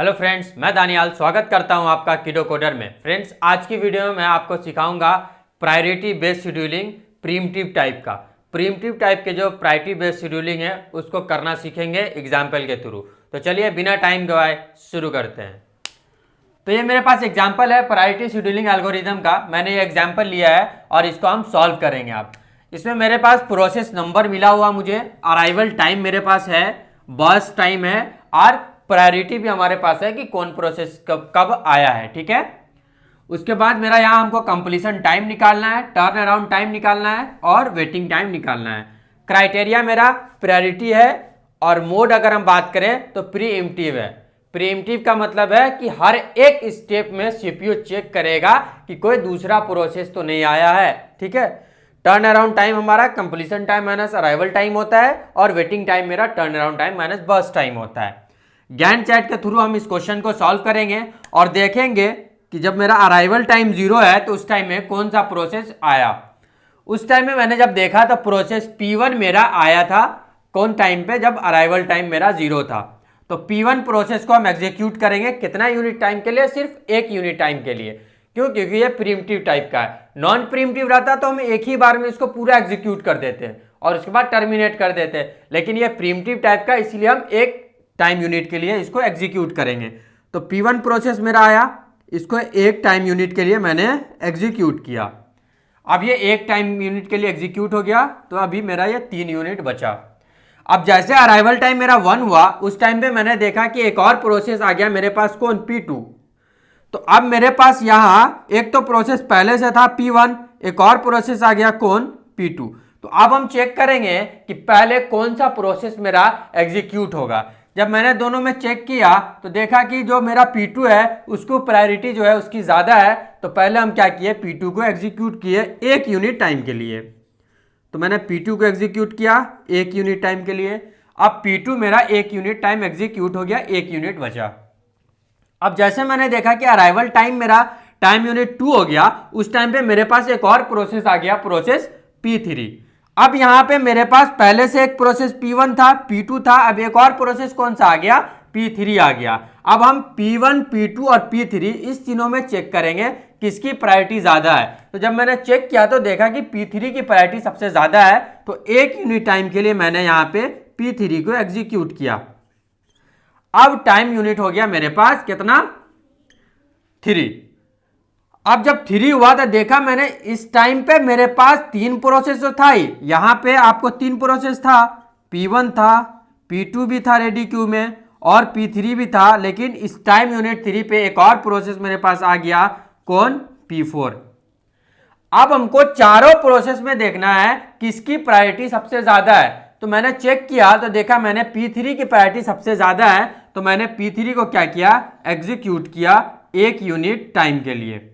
Hello friends, मैं दानियाल स्वागत करता हूं आपका किडो कोडर में। फ्रेंड्स, आज की वीडियो में मैं आपको सिखाऊंगा प्रायोरिटी बेस्ड शेड्यूलिंग प्रीम्प्टिव टाइप का। प्रीम्प्टिव टाइप के जो प्रायोरिटी बेस्ड शेड्यूलिंग है उसको करना सीखेंगे एग्जाम्पल के थ्रू। तो चलिए बिना टाइम गवाए शुरू करते हैं। तो ये मेरे पास एग्जाम्पल है प्रायोरिटी शेड्यूलिंग एल्गोरिदम का। मैंने ये एग्जाम्पल लिया है और इसको हम सॉल्व करेंगे। आप इसमें मेरे पास प्रोसेस नंबर मिला हुआ, मुझे अराइवल टाइम मेरे पास है, बर्स्ट टाइम है और प्रायोरिटी भी हमारे पास है कि कौन प्रोसेस कब आया है। ठीक है, उसके बाद मेरा यहाँ हमको कंप्लीशन टाइम निकालना है, टर्न अराउंड टाइम निकालना है और वेटिंग टाइम निकालना है। क्राइटेरिया मेरा प्रायोरिटी है और मोड अगर हम बात करें तो प्रीएम्प्टिव है। प्रीएम्प्टिव का मतलब है कि हर एक स्टेप में सीपीयू चेक करेगा कि कोई दूसरा प्रोसेस तो नहीं आया है। ठीक है, टर्न अराउंड टाइम हमारा completion time minus arrival time होता है और वेटिंग टाइम मेरा turn around time minus burst time होता है। गैंट चार्ट के थ्रू हम इस क्वेश्चन को सॉल्व करेंगे और देखेंगे कि जब मेरा अराइवल टाइम 0 है तो उस टाइम में कौन सा प्रोसेस आया। उस टाइम में मैंने जब देखा तो प्रोसेस P1 मेरा आया था कौन टाइम पे, जब अराइवल टाइम मेरा 0 था। तो P1 प्रोसेस को हम एग्जीक्यूट करेंगे कितना यूनिट टाइम के लिए? सिर्फ 1 यूनिट टाइम के लिए। क्यों? क्योंकि ये प्रीम्प्टिव टाइप का है। नॉन प्रीम्प्टिव रहता तो हम एक ही बार में इसको पूरा एग्जीक्यूट कर देते हैं और उसके बाद टर्मिनेट कर देते हैं, लेकिन ये प्रीम्प्टिव टाइप का, इसलिए हम एक टाइम यूनिट के लिए इसको एग्जीक्यूट करेंगे। तो P1 प्रोसेस मेरा आया, इसको एक टाइम यूनिट के लिए मैंने एग्जीक्यूट किया। अब ये एक टाइम यूनिट के लिए एग्जीक्यूट हो गया तो अभी मेरा ये 3 यूनिट बचा। अब जैसे अराइवल टाइम मेरा 1 हुआ उस टाइम पे मैंने देखा कि एक और प्रोसेस आ गया मेरे पास, कौन? P2। तो अब मेरे पास यहां एक तो प्रोसेस पहले से था P1, एक और प्रोसेस आ गया कौन? P2। तो अब हम चेक करेंगे कि पहले कौन सा प्रोसेस मेरा एग्जीक्यूट होगा। जब मैंने दोनों में चेक किया तो देखा कि जो मेरा P2 है उसको प्रायोरिटी जो है उसकी ज्यादा है, तो पहले हम क्या किए? P2 को एग्जीक्यूट किए 1 यूनिट टाइम के लिए। तो मैंने P2 को एग्जीक्यूट किया 1 यूनिट टाइम के लिए। अब P2 मेरा 1 यूनिट टाइम एग्जीक्यूट हो गया, 1 यूनिट बचा। अब जैसे मैंने देखा कि अराइवल टाइम मेरा टाइम यूनिट 2 हो गया, उस टाइम पे मेरे पास एक और प्रोसेस आ गया, प्रोसेस P3। अब यहां पे मेरे पास पहले से एक प्रोसेस P1 था, P2 था, अब एक और प्रोसेस कौन सा आ गया? P3 आ गया। अब हम P1, P2 और P3 इस तीनों में चेक करेंगे किसकी प्रायोरिटी ज्यादा है। तो जब मैंने चेक किया तो देखा कि P3 की प्रायोरिटी सबसे ज्यादा है, तो 1 यूनिट टाइम के लिए मैंने यहां पे P3 को एग्जीक्यूट किया। अब टाइम यूनिट हो गया मेरे पास कितना? 3। अब जब 3 हुआ तो देखा मैंने इस टाइम पे मेरे पास 3 प्रोसेस तो था ही, यहां पे आपको 3 प्रोसेस था, P1 था, P2 भी था रेडी क्यू में और P3 भी था, लेकिन इस टाइम यूनिट 3 पे एक और प्रोसेस मेरे पास आ गया, कौन? P4। अब हमको चारों प्रोसेस में देखना है किसकी प्रायोरिटी सबसे ज्यादा है। तो मैंने चेक किया तो देखा मैंने P3 की प्रायोरिटी सबसे ज्यादा है, तो मैंने P3 को क्या किया? एग्जीक्यूट किया 1 यूनिट टाइम के लिए।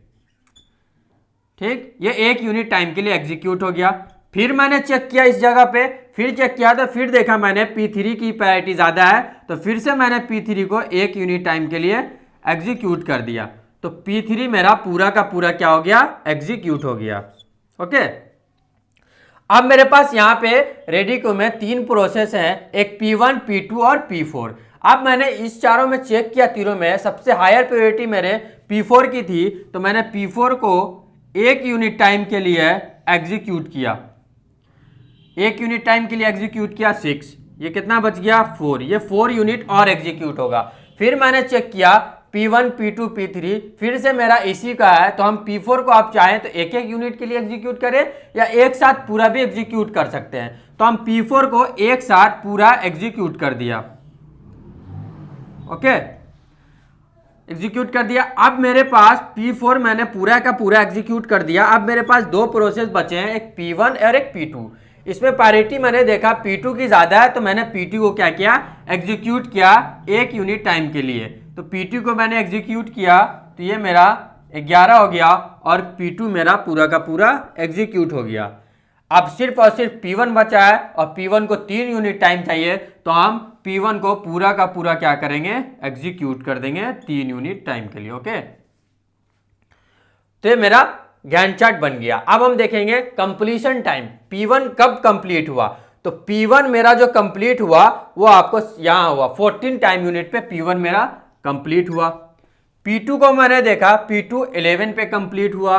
ठीक, ये 1 यूनिट टाइम के लिए एग्जीक्यूट हो गया। फिर मैंने चेक किया इस जगह पे, फिर चेक किया तो फिर देखा मैंने P3 की प्रायोरिटी ज्यादा है, तो फिर से मैंने P3 को 1 यूनिट टाइम के लिए एग्जीक्यूट कर दिया। तो P3 मेरा पूरा का पूरा क्या हो गया? एग्जीक्यूट हो गया। ओके, अब मेरे पास यहाँ पे रेडी क्यू में 3 प्रोसेस हैं, एक P1, P2 और P4। अब मैंने इस चारों में चेक किया, तीनों में सबसे हायर प्रायोरिटी मेरे P4 की थी, तो मैंने P4 को 1 यूनिट टाइम के लिए एग्जीक्यूट किया। 1 यूनिट टाइम के लिए एग्जीक्यूट किया 6, ये कितना बच गया? 4। ये 4 यूनिट और एग्जीक्यूट होगा। फिर मैंने चेक किया P1, P2, P3, फिर से मेरा इसी का है, तो हम P4 को आप चाहें तो 1-1 यूनिट के लिए एग्जीक्यूट करें या एक साथ पूरा भी एग्जीक्यूट कर सकते हैं। तो हम P4 को एक साथ पूरा एग्जीक्यूट कर दिया। ओके, एग्जीक्यूट कर दिया। अब मेरे पास P4 मैंने पूरा का पूरा एग्जीक्यूट कर दिया। अब मेरे पास 2 प्रोसेस बचे हैं, एक P1 और एक P2। इसमें प्रायोरिटी मैंने देखा P2 की ज्यादा है, तो मैंने P2 को क्या किया? एग्जीक्यूट किया 1 यूनिट टाइम के लिए। तो P2 को मैंने एग्जीक्यूट किया तो ये मेरा 11 हो गया और P2 मेरा पूरा का पूरा एग्जीक्यूट हो गया। अब सिर्फ और सिर्फ P1 बचा है और P1 को 3 यूनिट टाइम चाहिए, तो हम P1 को पूरा का पूरा क्या करेंगे? एग्जीक्यूट कर देंगे 3 यूनिट टाइम के लिए। ओके, तो ये मेरा गैंट चार्ट बन गया। अब हम देखेंगे कंप्लीशन टाइम, P1 कब कंप्लीट हुआ। तो P1 मेरा जो कंप्लीट हुआ वो आपको यहां हुआ 14 टाइम यूनिट पे P1 मेरा कंप्लीट हुआ। P2 को मैंने देखा, P2 11 पे कंप्लीट हुआ।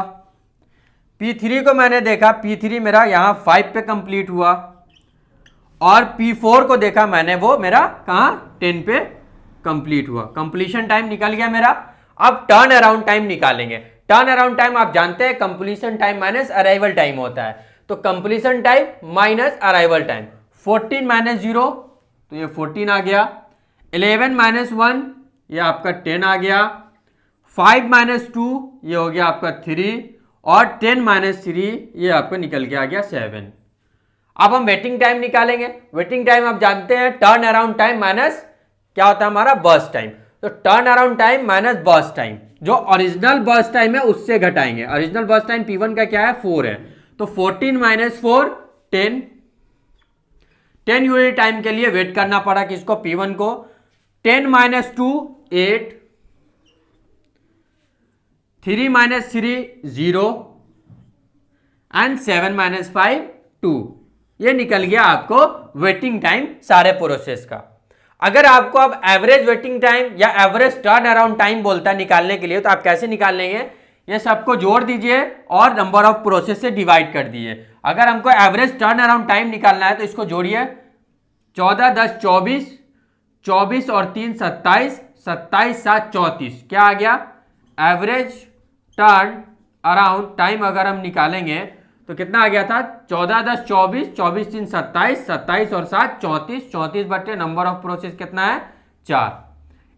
P3 को मैंने देखा, P3 मेरा यहाँ 5 पे कंप्लीट हुआ। और P4 को देखा मैंने, वो मेरा कहाँ 10 पे कंप्लीट हुआ। कंप्लीशन टाइम निकल गया मेरा। अब टर्न अराउंड टाइम निकालेंगे। टर्न अराउंड टाइम आप जानते हैं completion time minus arrival time होता है। तो completion time minus arrival time, 14 minus 0 तो ये 14 आ गया। 11 माइनस 1 ये आपका 10 आ गया। 5 माइनस 2 ये हो गया आपका 3 और 10 माइनस 3 ये आपको निकल के आ गया 7। अब हम वेटिंग टाइम निकालेंगे। वेटिंग टाइम आप जानते हैं टर्न अराउंड टाइम माइनस क्या होता है हमारा बर्स्ट टाइम। तो turn around time minus burst time, जो ओरिजिनल बर्स्ट टाइम है उससे घटाएंगे। ओरिजिनल बर्स्ट टाइम P1 का क्या है 4 है, तो 14 माइनस 4 10 यूनिट टाइम के लिए वेट करना पड़ा किसको P1 को। 10 माइनस 2 8, 3 माइनस 3 0 एंड 7 माइनस 5 2। ये निकल गया आपको वेटिंग टाइम सारे प्रोसेस का। अगर आपको अब एवरेज वेटिंग टाइम या एवरेज टर्न अराउंड टाइम बोलता है निकालने के लिए, तो आप कैसे निकाल लेंगे, ये सबको जोड़ दीजिए और नंबर ऑफ प्रोसेस से डिवाइड कर दीजिए। अगर हमको एवरेज टर्न अराउंड टाइम निकालना है तो इसको जोड़िए, 14 10 24, 24 और 3 27, 27 7 34, क्या आ गया एवरेज टर्न अराउंड टाइम। अगर हम निकालेंगे तो कितना आ गया था, 14 10 24, 24 3 27, 27 और 7 34, 34 बटे नंबर ऑफ प्रोसेस कितना है 4।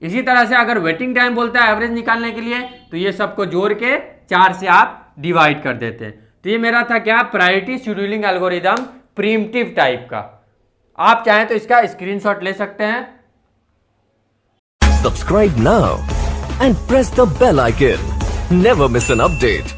इसी तरह से अगर वेटिंग टाइम बोलता है एवरेज निकालने के लिए, तो ये सबको जोड़ के 4 से आप डिवाइड कर देते हैं। तो ये मेरा था क्या, प्रायोरिटी शेड्यूलिंग एल्गोरिदम प्रीम्प्टिव टाइप का। आप चाहें तो इसका स्क्रीनशॉट ले सकते हैं। Subscribe now and press the bell icon. Never miss an update.